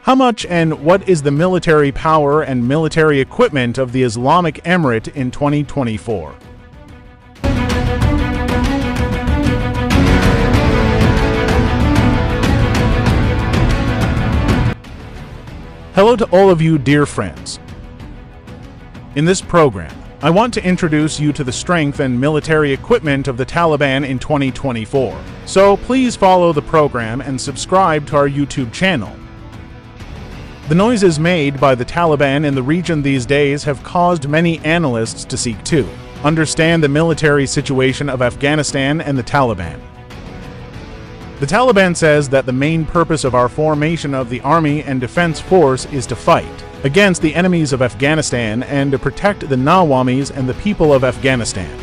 How much and what is the military power and military equipment of the Islamic Emirate in 2024? Hello to all of you dear friends. In this program, I want to introduce you to the strength and military equipment of the Taliban in 2024. So please follow the program and subscribe to our YouTube channel. The noises made by the Taliban in the region these days have caused many analysts to seek to understand the military situation of Afghanistan and the Taliban. The Taliban says that the main purpose of our formation of the Army and Defense Force is to fight against the enemies of Afghanistan and to protect the Nawamis and the people of Afghanistan.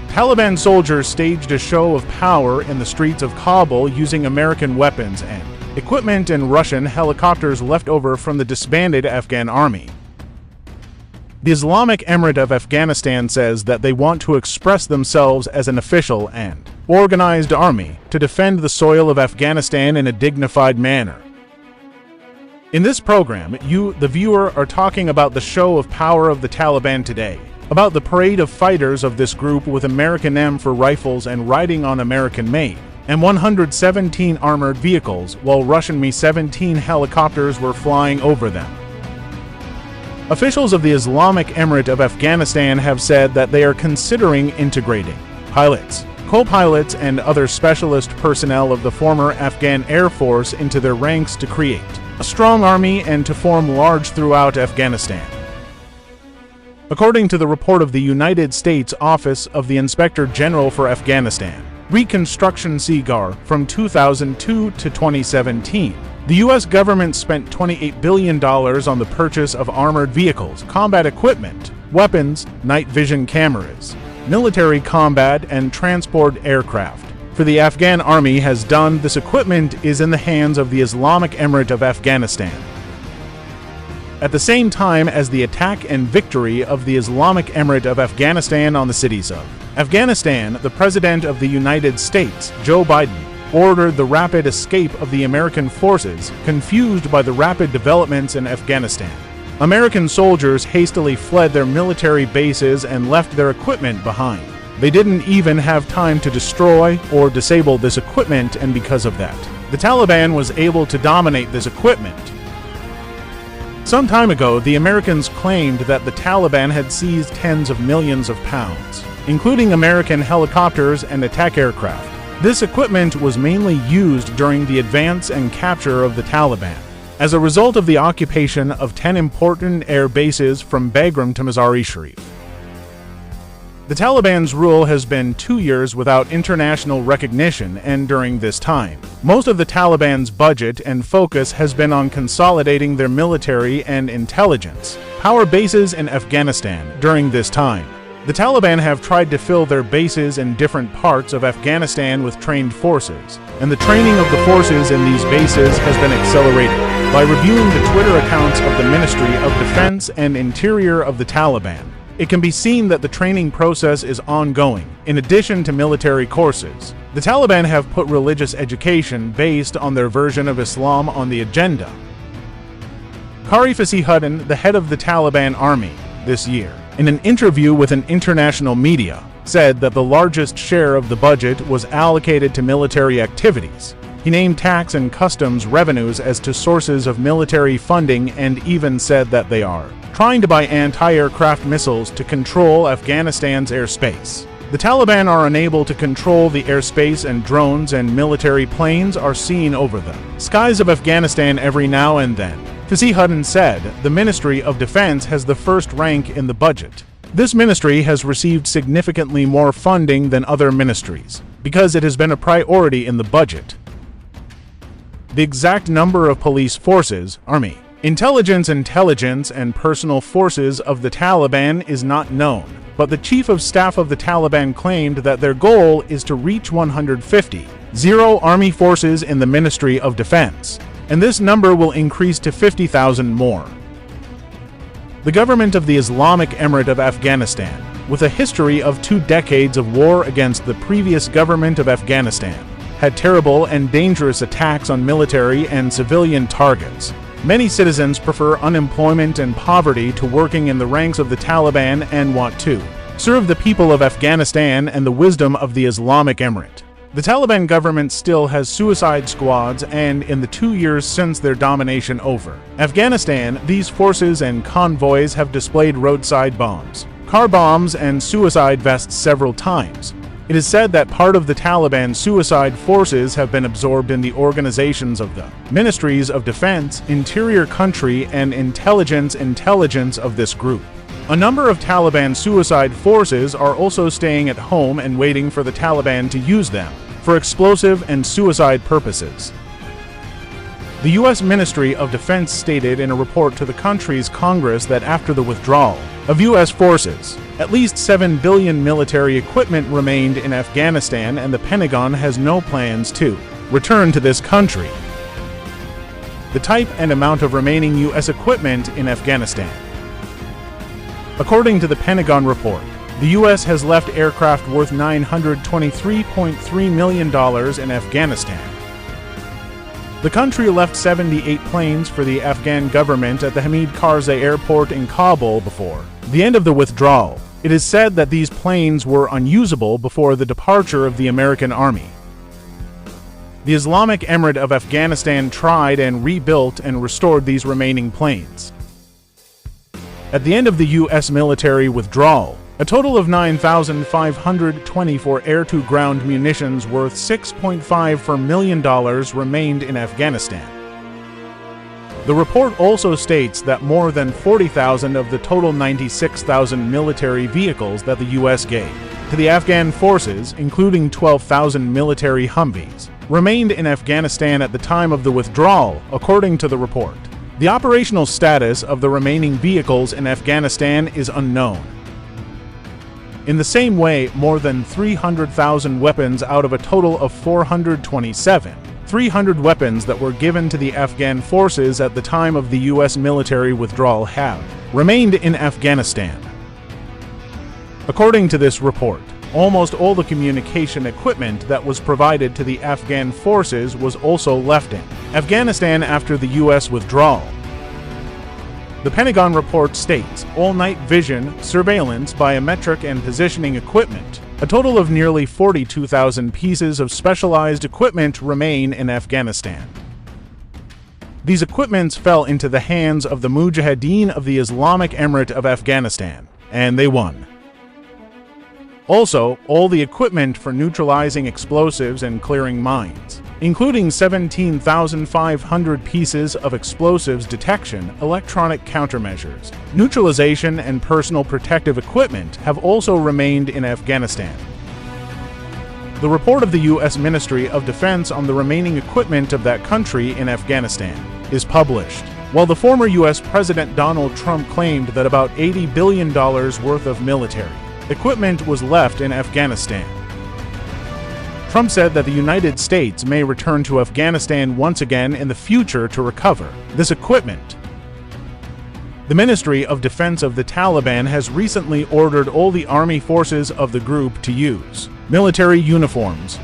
Taliban soldiers staged a show of power in the streets of Kabul using American weapons and equipment and Russian helicopters left over from the disbanded Afghan army. The Islamic Emirate of Afghanistan says that they want to express themselves as an official and organized army to defend the soil of Afghanistan in a dignified manner. In this program, you, the viewer, are talking about the show of power of the Taliban today, about the parade of fighters of this group with American M for rifles and riding on American-made and 117 armored vehicles, while Russian Mi-17 helicopters were flying over them. Officials of the Islamic Emirate of Afghanistan have said that they are considering integrating pilots, co-pilots, and other specialist personnel of the former Afghan Air Force into their ranks to create a strong army and to form large throughout Afghanistan. According to the report of the United States Office of the Inspector General for Afghanistan, Reconstruction CGAR, from 2002 to 2017, the U.S. government spent $28 billion on the purchase of armored vehicles, combat equipment, weapons, night vision cameras, military combat, and transport aircraft. For the Afghan army has done, this equipment is in the hands of the Islamic Emirate of Afghanistan. At the same time as the attack and victory of the Islamic Emirate of Afghanistan on the cities of Afghanistan, the President of the United States, Joe Biden, ordered the rapid escape of the American forces, confused by the rapid developments in Afghanistan. American soldiers hastily fled their military bases and left their equipment behind. They didn't even have time to destroy or disable this equipment, and because of that, the Taliban was able to dominate this equipment. Some time ago, the Americans claimed that the Taliban had seized tens of millions of pounds, including American helicopters and attack aircraft. This equipment was mainly used during the advance and capture of the Taliban, as a result of the occupation of 10 important air bases from Bagram to Mazar-e-Sharif. The Taliban's rule has been 2 years without international recognition, and during this time, most of the Taliban's budget and focus has been on consolidating their military and intelligence power bases in Afghanistan. During this time, the Taliban have tried to fill their bases in different parts of Afghanistan with trained forces, and the training of the forces in these bases has been accelerated. By reviewing the Twitter accounts of the Ministry of Defense and Interior of the Taliban, it can be seen that the training process is ongoing. In addition to military courses, the Taliban have put religious education based on their version of Islam on the agenda. Sirajuddin, the head of the Taliban army, this year, in an interview with an international media, said that the largest share of the budget was allocated to military activities. He named tax and customs revenues as to sources of military funding and even said that they are trying to buy anti-aircraft missiles to control Afghanistan's airspace. The Taliban are unable to control the airspace, and drones and military planes are seen over the skies of Afghanistan every now and then. Sirajuddin said the Ministry of Defense has the first rank in the budget. This ministry has received significantly more funding than other ministries because it has been a priority in the budget. The exact number of police forces, army, intelligence, and personal forces of the Taliban is not known, but the Chief of Staff of the Taliban claimed that their goal is to reach 150 army forces in the Ministry of Defense, and this number will increase to 50,000 more. The government of the Islamic Emirate of Afghanistan, with a history of 2 decades of war against the previous government of Afghanistan, had terrible and dangerous attacks on military and civilian targets. Many citizens prefer unemployment and poverty to working in the ranks of the Taliban and want to serve the people of Afghanistan and the wisdom of the Islamic Emirate. The Taliban government still has suicide squads, and in the 2 years since their domination over Afghanistan, these forces and convoys have displayed roadside bombs, car bombs, and suicide vests several times. It is said that part of the Taliban suicide forces have been absorbed in the organizations of the Ministries of Defense, Interior Country, and Intelligence of this group. A number of Taliban suicide forces are also staying at home and waiting for the Taliban to use them for explosive and suicide purposes. The U.S. Ministry of Defense stated in a report to the country's Congress that after the withdrawal of U.S. forces, at least $7 billion military equipment remained in Afghanistan, and the Pentagon has no plans to return to this country. The type and amount of remaining U.S. equipment in Afghanistan. According to the Pentagon report, the U.S. has left aircraft worth $923.3 million in Afghanistan. The country left 78 planes for the Afghan government at the Hamid Karzai airport in Kabul before the end of the withdrawal. It is said that these planes were unusable before the departure of the American Army. The Islamic Emirate of Afghanistan tried and rebuilt and restored these remaining planes. At the end of the U.S. military withdrawal, a total of 9,524 air-to-ground munitions worth $6.54 million remained in Afghanistan. The report also states that more than 40,000 of the total 96,000 military vehicles that the U.S. gave to the Afghan forces, including 12,000 military Humvees, remained in Afghanistan at the time of the withdrawal, according to the report. The operational status of the remaining vehicles in Afghanistan is unknown. In the same way, more than 300,000 weapons out of a total of 300 weapons that were given to the Afghan forces at the time of the U.S. military withdrawal have remained in Afghanistan. According to this report, almost all the communication equipment that was provided to the Afghan forces was also left in Afghanistan after the U.S. withdrawal. The Pentagon report states all-night vision, surveillance, biometric, and positioning equipment. A total of nearly 42,000 pieces of specialized equipment remain in Afghanistan. These equipments fell into the hands of the Mujahideen of the Islamic Emirate of Afghanistan, and they won. Also, all the equipment for neutralizing explosives and clearing mines, including 17,500 pieces of explosives detection, electronic countermeasures, neutralization, and personal protective equipment, have also remained in Afghanistan. The report of the U.S. Ministry of Defense on the remaining equipment of that country in Afghanistan is published. While the former U.S. President Donald Trump claimed that about $80 billion worth of military equipment was left in Afghanistan. Trump said that the United States may return to Afghanistan once again in the future to recover this equipment. The Ministry of Defense of the Taliban has recently ordered all the army forces of the group to use military uniforms.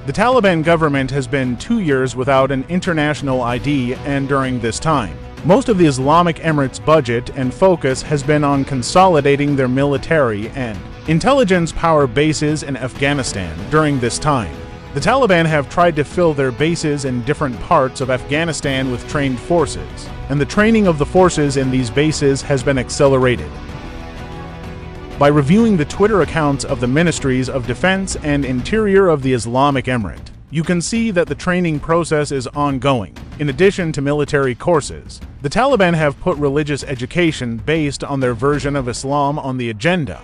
The Taliban government has been 2 years without an international ID, and during this time, most of the Islamic Emirate's budget and focus has been on consolidating their military and intelligence power bases in Afghanistan. During this time, the Taliban have tried to fill their bases in different parts of Afghanistan with trained forces, and the training of the forces in these bases has been accelerated. By reviewing the Twitter accounts of the Ministries of Defense and Interior of the Islamic Emirate, you can see that the training process is ongoing. In addition to military courses, the Taliban have put religious education based on their version of Islam on the agenda.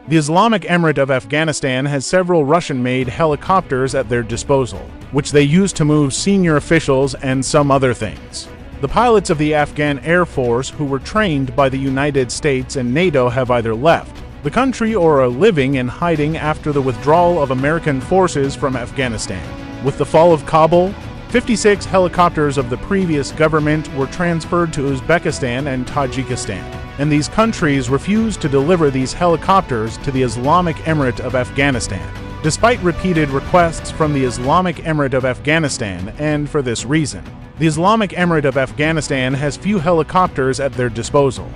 The Islamic Emirate of Afghanistan has several Russian-made helicopters at their disposal, which they use to move senior officials and some other things. The pilots of the Afghan Air Force who were trained by the United States and NATO have either left the country or are living in hiding after the withdrawal of American forces from Afghanistan. With the fall of Kabul, 56 helicopters of the previous government were transferred to Uzbekistan and Tajikistan, and these countries refused to deliver these helicopters to the Islamic Emirate of Afghanistan. despite repeated requests from the Islamic Emirate of Afghanistan, and for this reason. The Islamic Emirate of Afghanistan has few helicopters at their disposal.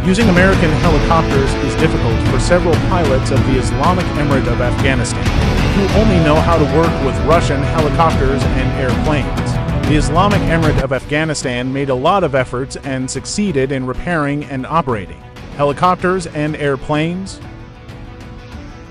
Using American helicopters is difficult for several pilots of the Islamic Emirate of Afghanistan, who only know how to work with Russian helicopters and airplanes. The Islamic Emirate of Afghanistan made a lot of efforts and succeeded in repairing and operating helicopters and airplanes.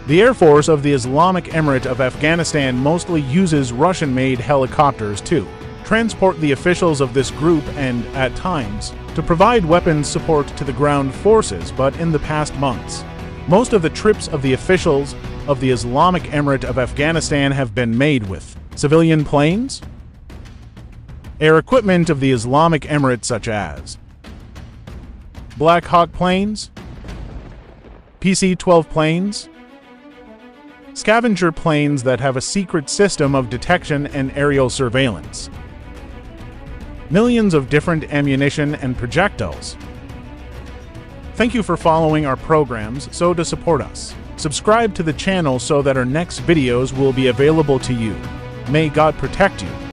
The Air Force of the Islamic Emirate of Afghanistan mostly uses Russian-made helicopters to transport the officials of this group and, at times, to provide weapons support to the ground forces, but in the past months, most of the trips of the officials of the Islamic Emirate of Afghanistan have been made with civilian planes, air equipment of the Islamic Emirate such as Black Hawk planes, PC-12 planes, scavenger planes that have a secret system of detection and aerial surveillance, millions of different ammunition and projectiles. Thank you for following our programs. So to support us, subscribe to the channel so that our next videos will be available to you. May God protect you.